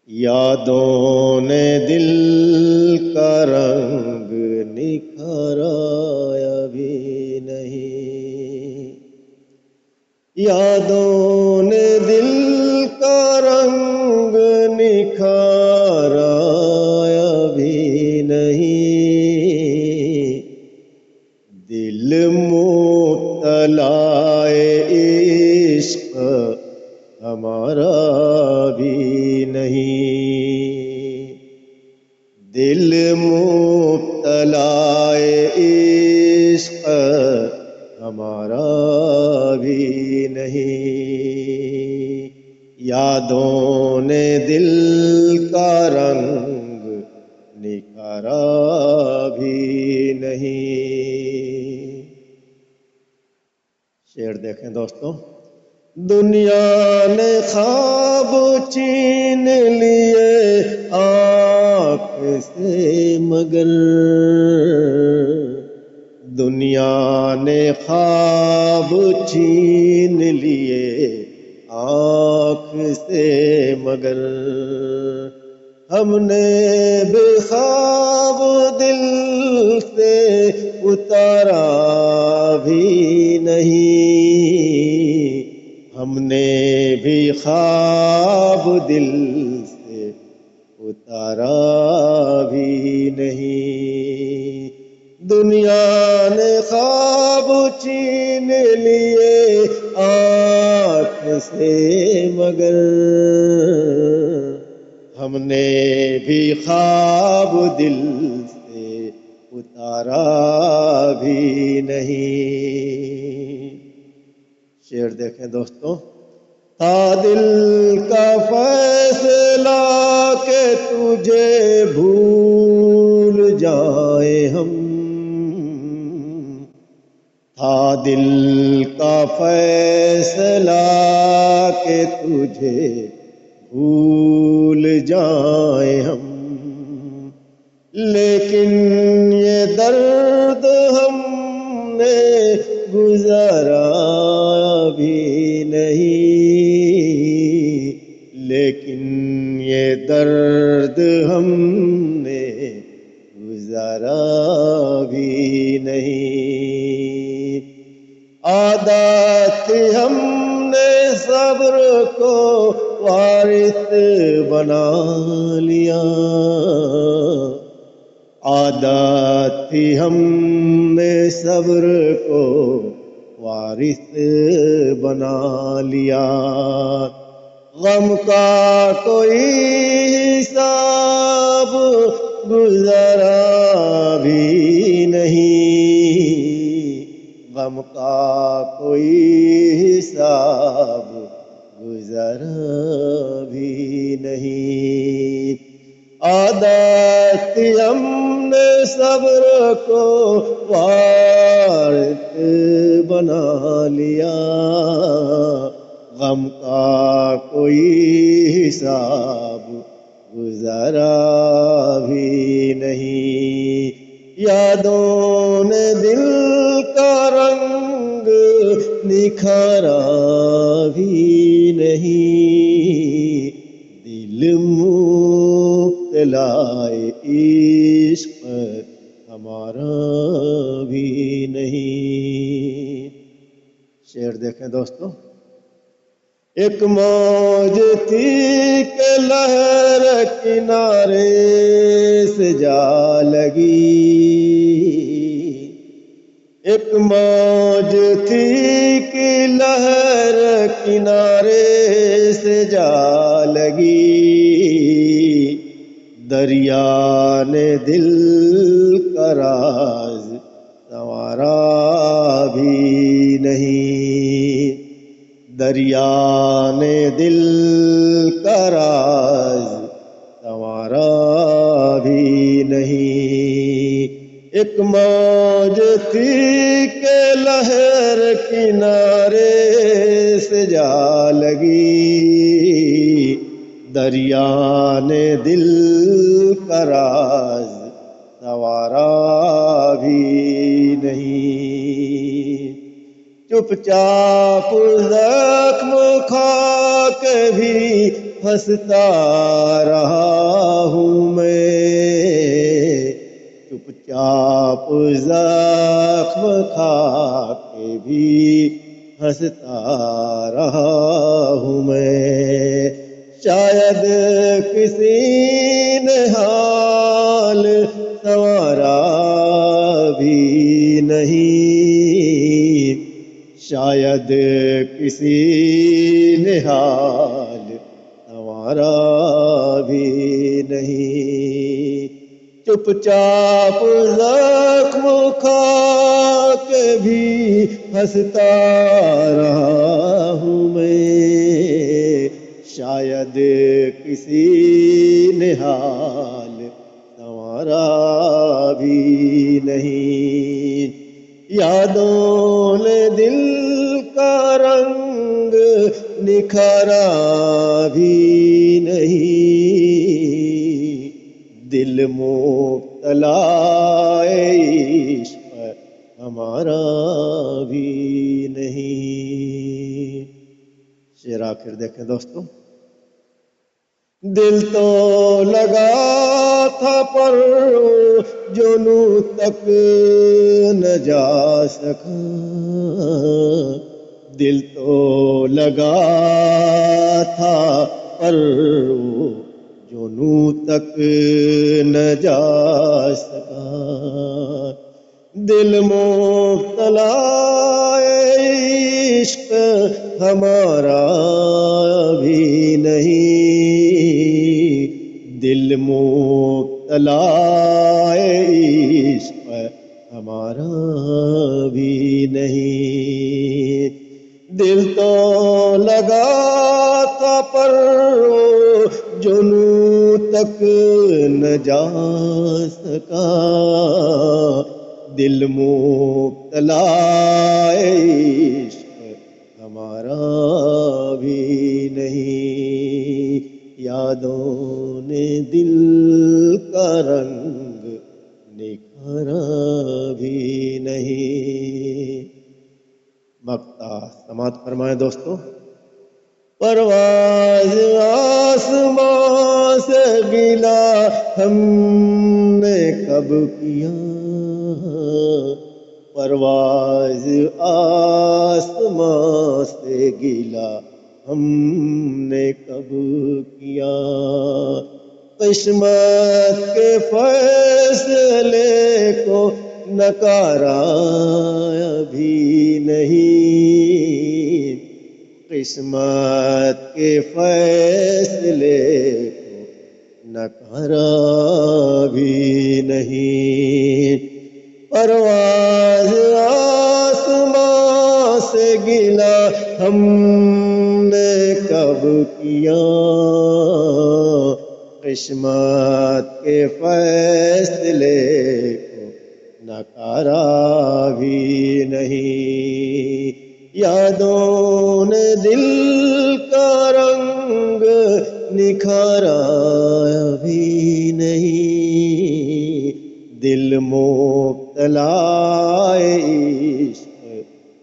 یادوں نے دل کا رنگ نکھارا ابھی نہیں، یادوں نے دل کا رنگ نکھارا ابھی نہیں، دل مبتلا عشق ہمارا بھی نہیں، دل مبتلا عشق ہمارا بھی نہیں، یادوں نے دل کا رنگ نکھارا بھی نہیں۔ شعر دیکھیں دوستوں۔ دنیا نے خواب چھین لیے آنکھ سے مگر، دنیا نے خواب چھین لیے آنکھ سے مگر، ہم نے بھی خواب دل سے اتارا بھی نہیں، ہم نے بھی خواب دل سے اتارا بھی نہیں، دنیا نے خواب چھین لیے آنکھ سے مگر، ہم نے بھی خواب دل سے اتارا بھی نہیں۔ شعر دیکھیں دوستوں۔ تھا دل کا فیصلہ کہ تجھے بھول جائیں ہم، تھا دل کا فیصلہ کہ تجھے بھول جائیں ہم، لیکن یہ درد ہم نے گزارا بھی نہیں، لیکن یہ درد ہم نے گزارا بھی نہیں، عادت تھی ہم نے صبر کو وارث بنا لیا، عادت تھی ہم نے صبر کو وارث بنا لیا، غم کا کوئی حساب گزرا بھی نہیں، غم کا کوئی حساب گزرا بھی نہیں، عادت تھی ہم نے صبر کو وارث بنا لیا، غم کا کوئی حساب گزرا بھی نہیں، یادوں نے دل کا رنگ نکھارا بھی نہیں، دل مبتلا عشق ہمارا بھی نہیں۔ شعر دیکھیں دوستوں۔ ایک موج تھی کہ لہر کنارے سے جا لگی، ایک موج تھی کہ لہر کنارے سے جا لگی، دریا نے دل کا راز سنوارا بھی نہیں، دریا نے دل کا راز سنوارا بھی نہیں، ایک موج تھی کہ لہر کنارے سے جا لگی، دریا نے دل کا راز سنوارا بھی نہیں، چپ چاپ زخم کھا کے بھی ہنستا رہا ہوں میں، چپ چاپ زخم کھا کے بھی ہنستا رہا ہوں میں۔ شاید کسی نے حال سنوارا بھی نہیں، شاید کسی نے حال سنوارا بھی نہیں۔ چپ چاپ زخم کھا کے بھی ہنستا رہا ہوں میں، شاید کسی نے حال سنوارا بھی نہیں۔ یادوں نے دل کا رنگ نکھارا بھی نہیں، دل مبتلا عشق ہمارا بھی نہیں۔ شعر آخر دیکھیں دوستو۔ دل تو لگا تھا پر جنوں تک نہ جا سکا، دل تو لگا تھا پر جنوں تک نہ جا سکا، دل مبتلا عشق ہمارا بھی نہیں، دل مبتلا عشق ہمارا بھی نہیں۔ دل تو لگا تھا پر جنوں تک نہ جا سکا، دل مبتلا عشق ہمارا بھی نہیں۔ یادوں نے دل کا رنگ نکھارا بھی نہیں۔ مقطع سماعت فرمائے دوستو۔ پرواز آسمان سے گلا ہم نے کب کیا، پرواز آسمان سے گلا ہم نے کب کیا، قسمت کے فیصلے کو نکارا بھی نہیں، قسمت کے فیصلے کو نکارا بھی نہیں۔ پرواز آسمان سے گلا ہم نے کب کیا، قسمت کے فیصلے کو نکارا بھی نہیں۔ یادوں نے دل کا رنگ نکھارا بھی نہیں، دل مبتلا عشق